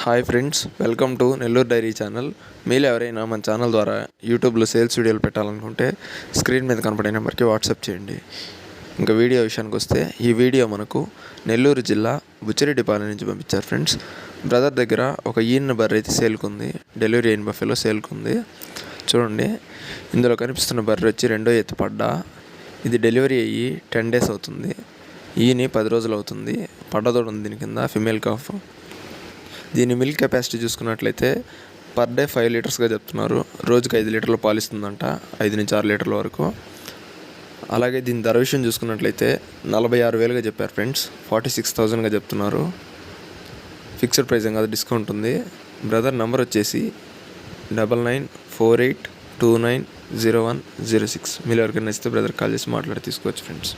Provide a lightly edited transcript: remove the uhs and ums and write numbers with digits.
Hi friends, welcome to Nellore dairy channel. మీరు ఎవరైనా మన ఛానల్ ద్వారా యూట్యూబ్లో సేల్స్ వీడియోలు పెట్టాలనుకుంటే స్క్రీన్ మీద కనపడే నెంబర్కి వాట్సాప్ చేయండి. ఇంకా వీడియో విషయానికి వస్తే ఈ వీడియో మనకు నెల్లూరు జిల్లా బుచ్చిరెడ్డిపాలెం నుంచి పంపించారు ఫ్రెండ్స్. బ్రదర్ దగ్గర ఒక ఈయన బర్రె అయితే సేల్కుంది, డెలివరీ అయిన బఫెలో సేల్కుంది. చూడండి, ఇందులో కనిపిస్తున్న బర్రె వచ్చి రెండో ఎత్తు పడ్డా. ఇది డెలివరీ అయ్యి 10 days అవుతుంది. ఈయన 10 రోజులు అవుతుంది. పడ్డదోడు ఉంది దీని కింద, ఫిమేల్ కాఫ్. దీని మిల్క్ కెపాసిటీ చూసుకున్నట్లయితే పర్ డే 5 లీటర్స్గా చెప్తున్నారు. రోజుకి 5 లీటర్లు పాలిస్తుందంట, 5 నుంచి 6 లీటర్ల వరకు. అలాగే దీని ధర విషయం చూసుకున్నట్లయితే 46,000గా చెప్పారు ఫ్రెండ్స్. 46,000గా చెప్తున్నారు. ఫిక్స్డ్ ప్రైస్ ఏం కాదు, డిస్కౌంట్ ఉంది. బ్రదర్ నెంబర్ వచ్చేసి 9948290106. మీరు ఎవరికైనా నచ్చితే బ్రదర్ కాల్ చేసి మాట్లాడి తీసుకోవచ్చు ఫ్రెండ్స్.